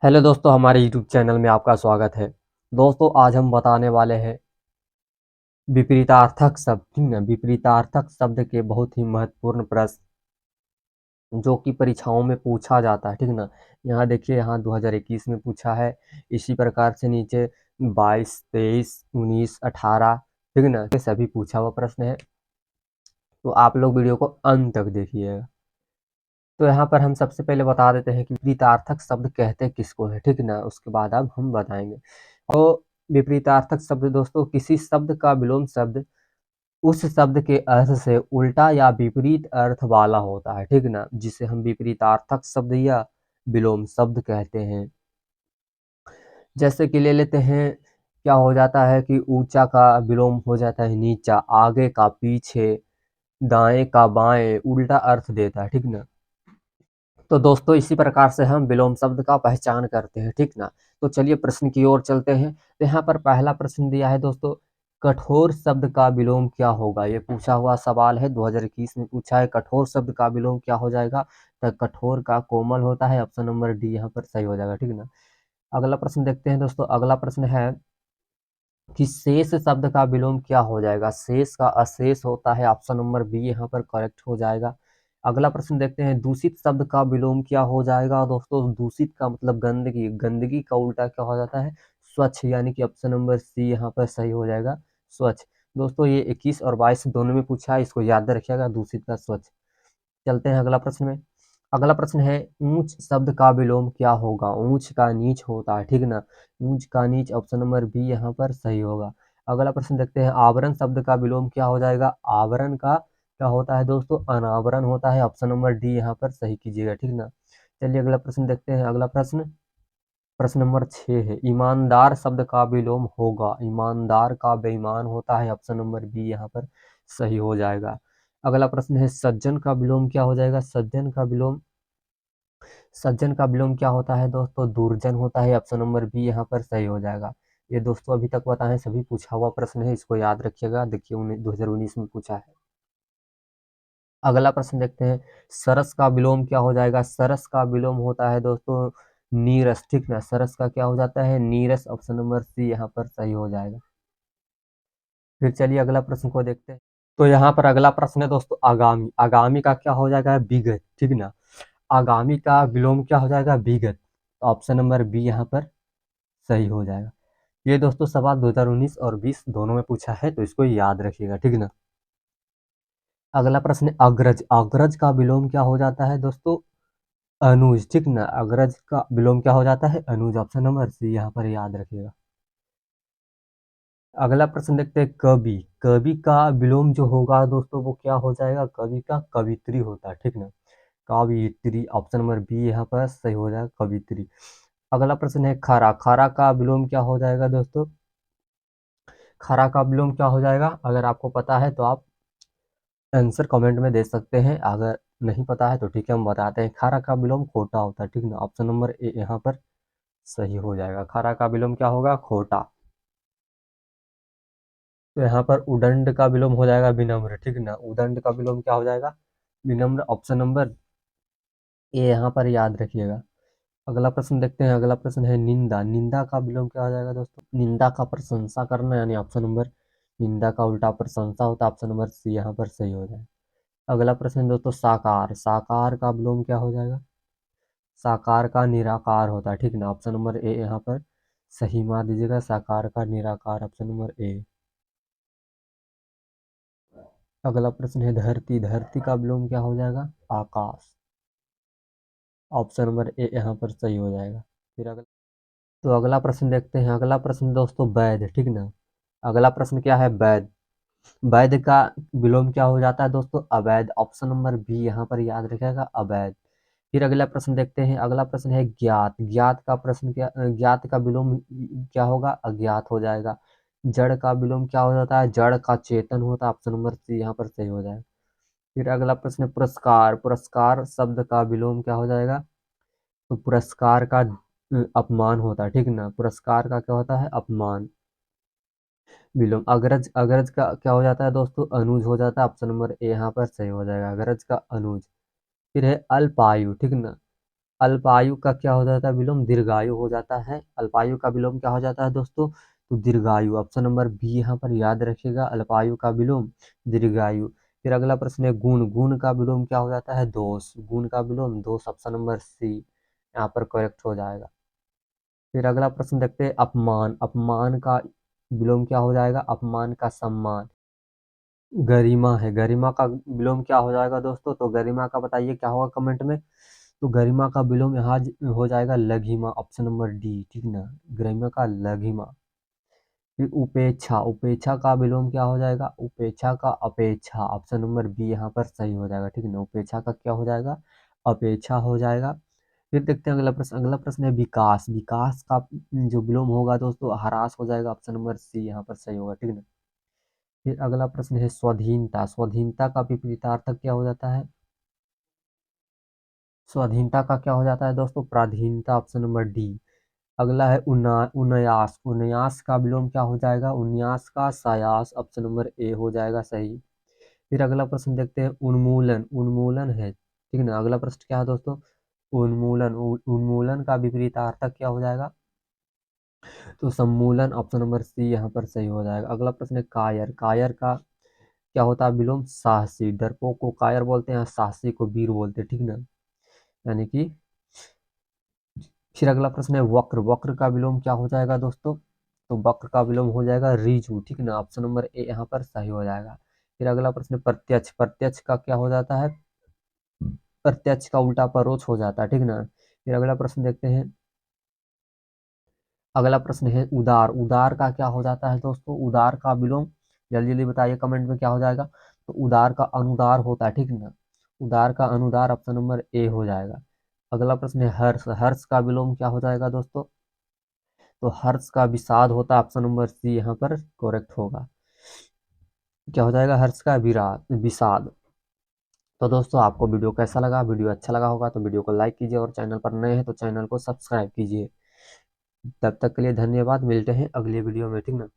Hello दोस्तों, हमारे YouTube channel में आपका स्वागत है। दोस्तों, आज हम बताने वाले हैं विपरीतार्थक शब्द। ठीक ना, विपरीतार्थक शब्द के बहुत ही महत्वपूर्ण प्रश्न जो कि परीक्षाओं में पूछा जाता है। ठीक ना, यहाँ देखिए, यहाँ 2021 में पूछा है। इसी प्रकार से नीचे 22, 23, 19, 18, ठीक ना, ये सभी पूछा हुआ प्रश्न है। तो आप लोग वीडियो को अंत तक देखिएगा। तो यहाँ पर हम सबसे पहले बता देते हैं कि विपरीतार्थक शब्द कहते किसको है। ठीक ना, उसके बाद अब हम बताएंगे। तो विपरीतार्थक शब्द दोस्तों किसी शब्द का विलोम शब्द उस शब्द के अर्थ से उल्टा या विपरीत अर्थ वाला होता है। ठीक ना, जिसे हम विपरीतार्थक शब्द या विलोम शब्द कहते हैं। जैसे कि ले लेते हैं, क्या हो जाता है कि ऊंचा का विलोम हो जाता है नीचा, आगे का पीछे, दाएं का बाएं, उल्टा अर्थ देता है। ठीक ना, तो दोस्तों इसी प्रकार से हम विलोम शब्द का पहचान करते हैं। ठीक ना, तो चलिए प्रश्न की ओर चलते हैं। तो यहाँ पर पहला प्रश्न दिया है दोस्तों, कठोर शब्द का विलोम क्या होगा। ये पूछा हुआ सवाल है, 2021 में पूछा है। कठोर शब्द का विलोम क्या हो जाएगा। तो कठोर का कोमल होता है, ऑप्शन नंबर डी यहाँ पर सही हो जाएगा। ठीक ना, अगला प्रश्न देखते हैं दोस्तों। अगला प्रश्न है कि शेष शब्द का विलोम क्या हो जाएगा। शेष का अशेष होता है, ऑप्शन नंबर बी यहाँ पर करेक्ट हो जाएगा। अगला प्रश्न देखते हैं, दूषित शब्द का विलोम क्या हो जाएगा। दोस्तों दूषित का मतलब गंदगी, गंदगी का उल्टा क्या हो जाता है, स्वच्छ, यानी कि ऑप्शन नंबर सी यहाँ पर सही हो जाएगा, स्वच्छ। दोस्तों ये 21 और 22 दोनों में पूछा है, इसको याद रखिएगा, दूषित का स्वच्छ। चलते हैं अगला प्रश्न में। अगला प्रश्न है, ऊंच शब्द का विलोम क्या होगा। ऊंच का नीच होता है। ठीक ना, ऊंच का नीच, ऑप्शन नंबर बी यहाँ पर सही होगा। अगला प्रश्न देखते हैं, आवरण शब्द का विलोम क्या हो जाएगा। आवरण का क्या होता है दोस्तों, अनावरण होता है, ऑप्शन नंबर डी यहाँ पर सही कीजिएगा। ठीक ना, चलिए अगला प्रश्न देखते हैं। अगला प्रश्न, प्रश्न नंबर 6 है, ईमानदार शब्द का विलोम होगा। ईमानदार का बेईमान होता है, ऑप्शन नंबर बी यहाँ पर सही हो जाएगा। अगला प्रश्न है, सज्जन का विलोम क्या हो जाएगा। सज्जन का विलोम क्या होता है दोस्तों, दुर्जन होता है, ऑप्शन नंबर बी यहाँ पर सही हो जाएगा। ये दोस्तों अभी तक बताएं सभी पूछा हुआ प्रश्न है, इसको याद रखिएगा। देखिए 2019 में पूछा है। अगला प्रश्न देखते हैं, सरस का विलोम क्या हो जाएगा। सरस का विलोम होता है दोस्तों नीरस। ठीक ना, सरस का क्या हो जाता है, नीरस, ऑप्शन नंबर सी यहाँ पर सही हो जाएगा। फिर चलिए अगला प्रश्न को देखते हैं। तो यहाँ पर अगला प्रश्न है दोस्तों, आगामी। आगामी का क्या हो जाएगा, विगत। ठीक ना, आगामी का विलोम क्या हो जाएगा, विगत, ऑप्शन नंबर बी यहाँ पर सही हो जाएगा। ये दोस्तों सवाल 2019 और 20 दोनों में पूछा है, तो इसको याद रखिएगा। ठीक ना, अगला प्रश्न है, अग्रज। अग्रज का विलोम क्या हो जाता है दोस्तों, अनुज। ठीक ना, अग्रज का विलोम क्या हो जाता है, अनुज, ऑप्शन नंबर सी यहाँ पर याद रखिएगा। अगला प्रश्न देखते हैं, कवि। कवि का विलोम जो होगा दोस्तों वो क्या हो जाएगा, कवि का कवित्री होता है। ठीक ना, कवित्री, ऑप्शन नंबर बी यहाँ पर सही हो जाएगा, कवित्री। अगला प्रश्न है, खरा। खरा का विलोम क्या हो जाएगा दोस्तों, खरा का विलोम क्या हो जाएगा। अगर आपको पता है तो आप आंसर कमेंट में दे सकते हैं, अगर नहीं पता है तो ठीक है हम बताते हैं। खारा का विलोम खोटा होता है। ठीक ना, ऑप्शन नंबर ए यहाँ पर सही हो जाएगा। खारा का विलोम क्या होगा, खोटा। तो यहाँ पर उदंड का विलोम हो जाएगा विनम्र। ठीक ना, उदंड का विलोम क्या हो जाएगा, विनम्र, ऑप्शन नंबर ए यहाँ पर याद रखिएगा। अगला प्रश्न देखते हैं। अगला प्रश्न है, निंदा। निंदा का विलोम क्या हो जाएगा दोस्तों, निंदा का प्रशंसा करना, यानी ऑप्शन नंबर, निंदा का उल्टा प्रशंसा होता है, ऑप्शन नंबर सी यहाँ पर सही हो जाएगा। अगला प्रश्न है दोस्तों, साकार। साकार का विलोम क्या हो जाएगा, साकार का निराकार होता है। ठीक ना, ऑप्शन नंबर ए यहाँ पर सही मार दीजिएगा, साकार का निराकार, ऑप्शन नंबर ए। अगला प्रश्न है, धरती। धरती का विलोम क्या हो जाएगा, आकाश, ऑप्शन नंबर ए यहाँ पर सही हो जाएगा। फिर अगला, तो अगला प्रश्न देखते हैं। अगला प्रश्न दोस्तों, वैध। ठीक ना, अगला प्रश्न क्या है, वैध। वैध का विलोम क्या हो जाता है दोस्तों, अवैध, ऑप्शन नंबर बी यहाँ पर याद रखिएगा, अवैध। फिर अगला प्रश्न देखते हैं। अगला प्रश्न है, ज्ञात। ज्ञात का प्रश्न क्या, ज्ञात का विलोम क्या होगा, अज्ञात हो जाएगा। जड़ का विलोम क्या हो जाता है, जड़ का चेतन होता है, ऑप्शन नंबर सी यहाँ पर सही हो जाएगा। फिर अगला प्रश्न है, पुरस्कार। पुरस्कार शब्द का विलोम क्या हो जाएगा, तो पुरस्कार का अपमान होता है। ठीक ना, पुरस्कार का क्या होता है, अपमान, विलोम। अग्रज। अग्रज का क्या हो जाता है दोस्तों, अनुज हो जाता है, ऑप्शन नंबर ए यहाँ पर सही हो जाएगा, अग्रज का अनुज। फिर है अल्पायु। ठीक ना, अल्पायु का क्या हो जाता है विलोम, दीर्घायु हो जाता है। अल्पायु का विलोम क्या हो जाता है दोस्तों, तो दीर्घायु। ऑप्शन नंबर बी यहाँ पर याद रखिएगा, अल्पायु का विलोम दीर्घायु। फिर अगला प्रश्न है गुण, गुण का विलोम क्या हो जाता है, दोष। गुण का विलोम दोष, ऑप्शन नंबर सी यहाँ पर करेक्ट हो जाएगा। फिर अगला प्रश्न देखते हैं अपमान, अपमान का विलोम क्या हो जाएगा, अपमान का सम्मान। गरिमा है, गरिमा का विलोम क्या हो जाएगा दोस्तों, तो गरिमा का बताइए क्या होगा कमेंट में। तो गरिमा का विलोम यहाँ हो जाएगा लघिमा, ऑप्शन नंबर डी, ठीक ना, गरिमा का लघिमा। फिर उपेक्षा, उपेक्षा का विलोम क्या हो जाएगा, उपेक्षा का अपेक्षा, ऑप्शन नंबर बी यहाँ पर सही हो जाएगा, ठीक ना, उपेक्षा का क्या हो जाएगा, अपेक्षा हो जाएगा। फिर देखते हैं अगला प्रश्न, अगला प्रश्न है विकास, विकास का जो विलोम होगा दोस्तों ह्रास हो जाएगा, ऑप्शन नंबर सी यहाँ पर सही होगा, ठीक ना। फिर अगला प्रश्न है स्वाधीनता, स्वाधीनता का विपरीतार्थक क्या हो जाता है, स्वाधीनता का क्या हो जाता है दोस्तों, पराधीनता, ऑप्शन नंबर डी। अगला है उन्यास, उन्यास का विलोम क्या हो जाएगा, उन्यास का सायास, ऑप्शन नंबर ए हो जाएगा सही। फिर अगला प्रश्न देखते हैं उन्मूलन, उन्मूलन है, ठीक है ना। अगला प्रश्न क्या है दोस्तों, उन्मूलन, उन्मूलन का विपरीतार्थक क्या हो जाएगा, तो सम्मूलन, ऑप्शन नंबर सी यहाँ पर सही हो जाएगा। अगला प्रश्न है कायर, कायर का क्या होता है विलोम, साहसी। डरपोक को कायर बोलते हैं, साहसी को वीर बोलते हैं, ठीक ना, यानी कि। फिर अगला प्रश्न है वक्र, वक्र का विलोम क्या हो जाएगा दोस्तों, तो वक्र का विलोम हो जाएगा ऋजु, ठीक ना, ऑप्शन नंबर ए यहाँ पर सही हो जाएगा। फिर अगला प्रश्न है प्रत्यक्ष, प्रत्यक्ष का क्या हो जाता है, प्रत्यक्ष का उल्टा परोक्ष हो जाता है, ठीक ना। फिर अगला प्रश्न देखते हैं, अगला प्रश्न है उदार, उदार का क्या हो जाता है दोस्तों, उदार का विलोम जल्दी जल्दी बताइए कमेंट में क्या हो जाएगा, तो उदार का अनुदार होता है, ठीक ना, उदार का अनुदार, ऑप्शन नंबर ए हो जाएगा। अगला प्रश्न है हर्ष, हर्ष का विलोम क्या हो जाएगा दोस्तों, तो हर्ष का विषाद होता है, ऑप्शन नंबर सी यहाँ पर करेक्ट होगा, क्या हो जाएगा, हर्ष का विराट विषाद। तो दोस्तों आपको वीडियो कैसा लगा, वीडियो अच्छा लगा होगा तो वीडियो को लाइक कीजिए और चैनल पर नए हैं तो चैनल को सब्सक्राइब कीजिए। तब तक के लिए धन्यवाद, मिलते हैं अगले वीडियो में, ठीक ना।